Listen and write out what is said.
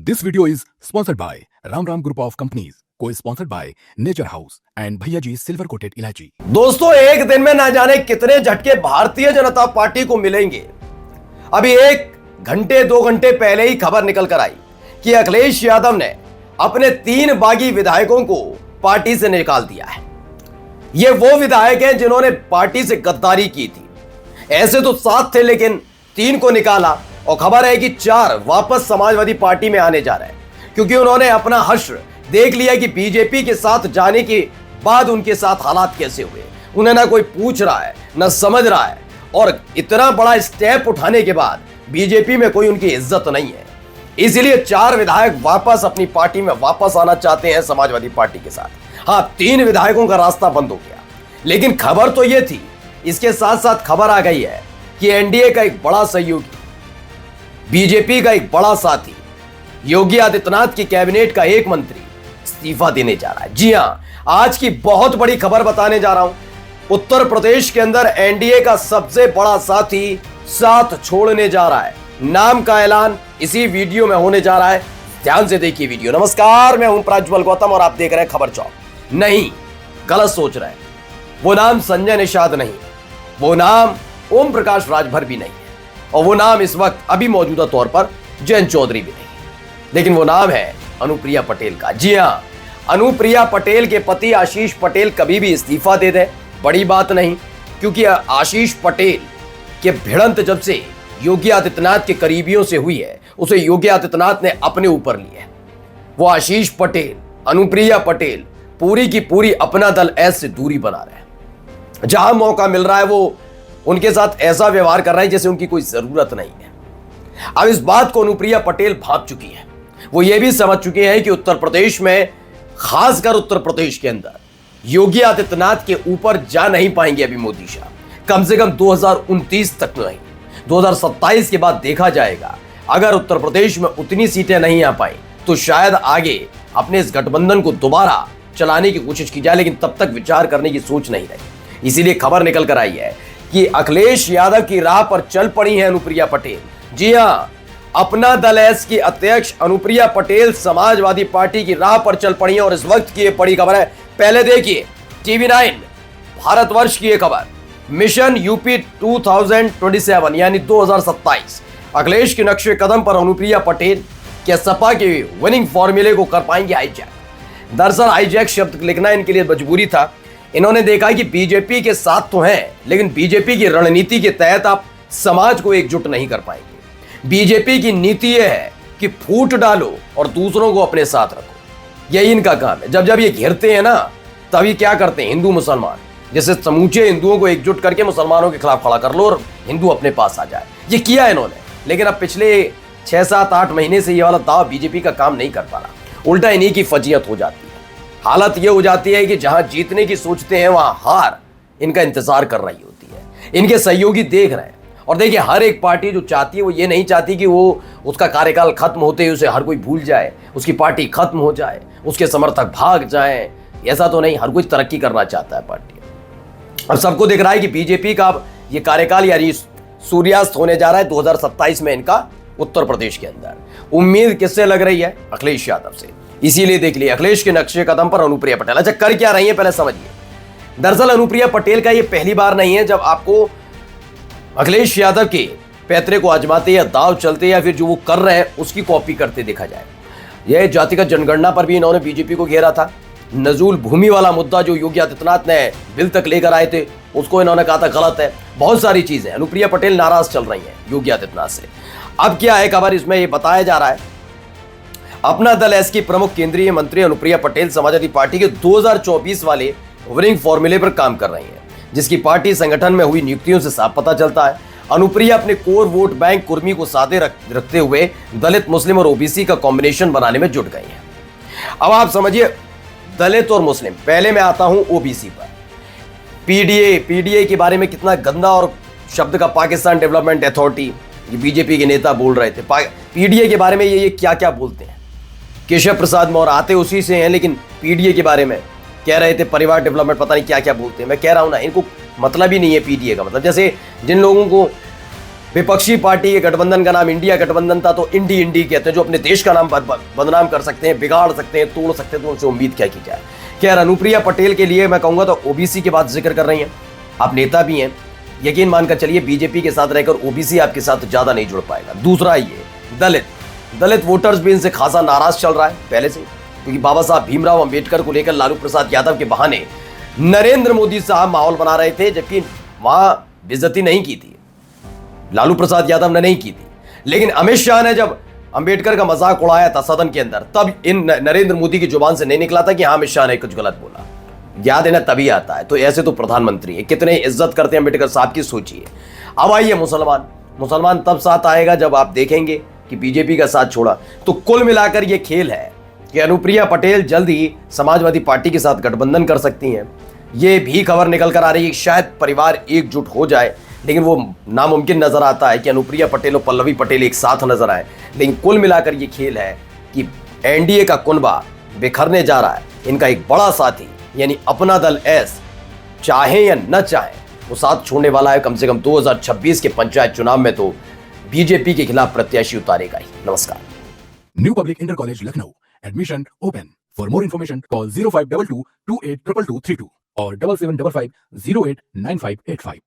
This video is sponsored by Ram Ram Group of Companies, co-sponsored by Nature House and Bhaiya Ji Silver Coated Ilaichi। दोस्तों, एक दिन में ना जाने कितने झटके भारतीय जनता पार्टी को मिलेंगे। अभी 1-2 घंटे पहले ही खबर निकल कर आई कि अखिलेश यादव ने अपने 3 बागी विधायकों को पार्टी से निकाल दिया है। ये वो विधायक हैं जिन्होंने पार्टी से गद्दारी की थी। ऐसे तो 7 थे, लेकिन 3 को निकाला और खबर है कि 4 वापस समाजवादी पार्टी में आने जा रहे हैं, क्योंकि उन्होंने अपना हश्र देख लिया कि बीजेपी के साथ जाने के बाद उनके साथ हालात कैसे हुए। उन्हें ना कोई पूछ रहा है, ना समझ रहा है, और इतना बड़ा स्टेप उठाने के बाद बीजेपी में कोई उनकी इज्जत नहीं है। इसलिए 4 विधायक वापस अपनी पार्टी में वापस आना चाहते हैं समाजवादी पार्टी के साथ। हाँ, 3 विधायकों का रास्ता बंद हो गया, लेकिन खबर तो यह थी, इसके साथ साथ खबर आ गई है कि एनडीए का एक बड़ा सहयोगी, बीजेपी का एक बड़ा साथी, योगी आदित्यनाथ की कैबिनेट का एक मंत्री इस्तीफा देने जा रहा है। जी हां, आज की बहुत बड़ी खबर बताने जा रहा हूं। उत्तर प्रदेश के अंदर एनडीए का सबसे बड़ा साथी साथ छोड़ने जा रहा है। नाम का ऐलान इसी वीडियो में होने जा रहा है। ध्यान से देखिए वीडियो। नमस्कार, मैं हूं प्रज्वल गौतम और आप देख रहे हैं खबर चौक। नहीं, गलत सोच रहे हैं। वो नाम संजय निषाद नहीं, वो नाम ओम प्रकाश राजभर भी नहीं है, और वो नाम इस वक्त अभी मौजूदा तौर पर जयंत चौधरी भी नहीं है, लेकिन वो नाम है अनुप्रिया पटेल का। जी हां, अनुप्रिया पटेल के पति आशीष पटेल कभी भी इस्तीफा दे दे बड़ी बात नहीं, क्योंकि आशीष पटेल के भिड़ंत जब से योगी आदित्यनाथ के करीबियों से हुई है, उसे योगी आदित्यनाथ ने अपने ऊपर लिया है। वो आशीष पटेल, अनुप्रिया पटेल पूरी की पूरी अपना दल एस से दूरी बना रहे हैं। जहां मौका मिल रहा है वो उनके साथ ऐसा व्यवहार कर रहे हैं जैसे उनकी कोई जरूरत नहीं है। अब इस बात को अनुप्रिया पटेल भांप चुकी है। वो ये भी समझ चुके हैं कि उत्तर प्रदेश में, खासकर उत्तर प्रदेश के अंदर, योगी आदित्यनाथ के ऊपर जा नहीं पाएंगे अभी मोदी शाह, कम से कम 2029 तक नहीं। 2027 के बाद देखा जाएगा। अगर उत्तर प्रदेश में उतनी सीटें नहीं आ पाई तो शायद आगे अपने इस गठबंधन को दोबारा चलाने की कोशिश की जाए, लेकिन तब तक विचार करने की सोच नहीं रही। इसीलिए खबर निकल कर आई है कि अखिलेश यादव की राह पर चल पड़ी है अनुप्रिया पटेल। जी हां, अपना दल एस की अध्यक्ष अनुप्रिया पटेल समाजवादी पार्टी की राह पर चल पड़ी है। और इस वक्त की ये बड़ी खबर है, पहले देखिए TV9 भारतवर्ष की ये खबर। मिशन यूपी 2027 यानी 2027, अखिलेश के नक्शे कदम पर अनुप्रिया पटेल क्या सपा के विनिंग फॉर्मूले को कर पाएंगे हाईजैक। दरअसल हाईजैक शब्द लिखना इनके लिए मजबूरी था। इन्होंने देखा कि बीजेपी के साथ तो हैं, लेकिन बीजेपी की रणनीति के तहत आप समाज को एकजुट नहीं कर पाएंगे। बीजेपी की नीति यह है कि फूट डालो और दूसरों को अपने साथ रखो। यही इनका काम है। जब जब ये घिरते हैं ना, तभी क्या करते हैं हिंदू मुसलमान, जैसे समूचे हिंदुओं को एकजुट करके मुसलमानों के खिलाफ खड़ा कर लो और हिंदू अपने पास आ जाए। ये किया इन्होंने, लेकिन अब पिछले 6-7-8 महीने से ये वाला दाव बीजेपी का काम नहीं कर पा रहा। उल्टा इन्हीं की फजीयत हो जाती है। हालत यह हो जाती है कि जहां जीतने की सोचते हैं वहां हार इनका इंतजार कर रही होती है। इनके सहयोगी देख रहे हैं। और देखिए, हर एक पार्टी जो चाहती है वो ये नहीं चाहती कि वो उसका कार्यकाल खत्म होते ही उसे हर कोई भूल जाए, उसकी पार्टी खत्म हो जाए, उसके समर्थक भाग जाएं। ऐसा तो नहीं, हर कोई तरक्की करना चाहता है पार्टी। और सबको दिख रहा है कि बीजेपी का ये कार्यकाल यानी सूर्यास्त होने जा रहा है 2027 में इनका उत्तर प्रदेश के अंदर। उम्मीद किससे लग रही है? अखिलेश यादव से। इसीलिए देख लिए अखिलेश के नक्शे कदम पर अनुप्रिया पटेल। अच्छा, कर क्या रही है पहले समझिए। दरअसल अनुप्रिया पटेल का ये पहली बार नहीं है जब आपको अखिलेश यादव के पैतरे को आजमाते या दाव चलते या फिर जो वो कर रहे हैं उसकी कॉपी करते देखा जाए। यह जातिगत जनगणना पर भी इन्होंने बीजेपी को घेरा था। नजूल भूमि वाला मुद्दा जो योगी आदित्यनाथ ने बिल तक लेकर आए थे, उसको इन्होंने कहा था गलत है। बहुत सारी चीजें अनुप्रिया पटेल नाराज चल रही है योगी आदित्यनाथ से। अब क्या है खबर, इसमें यह बताया जा रहा है अपना दल एस की प्रमुख केंद्रीय मंत्री अनुप्रिया पटेल समाजवादी पार्टी के 2024 वाले विनिंग फॉर्मूले पर काम कर रही हैं, जिसकी पार्टी संगठन में हुई नियुक्तियों से साफ पता चलता है। अनुप्रिया अपने कोर वोट बैंक कुर्मी को सादे रखते हुए दलित, मुस्लिम और ओबीसी का कॉम्बिनेशन बनाने में जुट गई हैं। अब आप समझिए, दलित और मुस्लिम। पहले मैं आता हूं ओबीसी पर। पीडीए के बारे में कितना गंदा और शब्द का पाकिस्तान डेवलपमेंट अथॉरिटी, ये बीजेपी के नेता बोल रहे थे। पीडीए के बारे में ये क्या क्या बोलते हैं। केशव प्रसाद मौर्य आते उसी से हैं, लेकिन पीडीए के बारे में कह रहे थे परिवार डेवलपमेंट, पता नहीं क्या क्या बोलते हैं। मैं कह रहा हूं ना, इनको मतलब ही नहीं है पीडीए का मतलब। जैसे जिन लोगों को विपक्षी पार्टी के गठबंधन का नाम इंडिया गठबंधन था, तो इंडी इंडी कहते हैं, जो अपने देश का नाम बदनाम कर सकते हैं, बिगाड़ सकते हैं, तोड़ सकते हैं, तो उनसे उम्मीद क्या की जाए। खैर, अनुप्रिया पटेल के लिए मैं कहूंगा तो ओबीसी के बाद जिक्र कर रही हैं, आप नेता भी हैं, यकीन मानकर चलिए बीजेपी के साथ रहकर ओबीसी आपके साथ ज्यादा नहीं जुड़ पाएगा। दूसरा ये दलित वोटर्स भी इनसे खासा नाराज चल रहा है पहले से, क्योंकि बाबा साहब भीमराव अंबेडकर को लेकर लालू प्रसाद यादव के बहाने नरेंद्र मोदी साहब माहौल बना रहे थे, जबकि वहां बेइज्जती नहीं की थी, लालू प्रसाद यादव ने नहीं की थी। लेकिन अमित शाह ने जब अंबेडकर का मजाक उड़ाया था सदन के अंदर, तब इन नरेंद्र मोदी की जुबान से नहीं निकला था कि हाँ अमित शाह ने कुछ गलत बोला। याद है ना, तभी आता है। तो ऐसे तो प्रधानमंत्री है, कितने इज्जत करते हैं अंबेडकर साहब की, सोचिए। अब आइए मुसलमान तब साथ आएगा जब आप देखेंगे कि बीजेपी का साथ छोड़ा। तो कुल मिलाकर ये खेल है कि अनुप्रिया पटेल जल्द ही समाजवादी पार्टी के साथ गठबंधन कर सकती हैं। ये भी खबर निकल कर आ रही है कि शायद परिवार एकजुट हो जाए, लेकिन वो नामुमकिन नजर आता है कि अनुप्रिया पटेल और पल्लवी पटेल एक साथ नजर आए। लेकिन कुल मिलाकर ये खेल है कि एनडीए का कुनबा बिखरने जा रहा है। इनका एक बड़ा साथी यानी अपना दल एस, चाहे या न चाहे, वो साथ छोड़ने वाला है। कम से कम 2026 के पंचायत चुनाव में तो बीजेपी के खिलाफ प्रत्याशी उतारेगा ही। नमस्कार। New public inter college Lucknow, admission open. For more information call 0522 282232 और 7755 089585।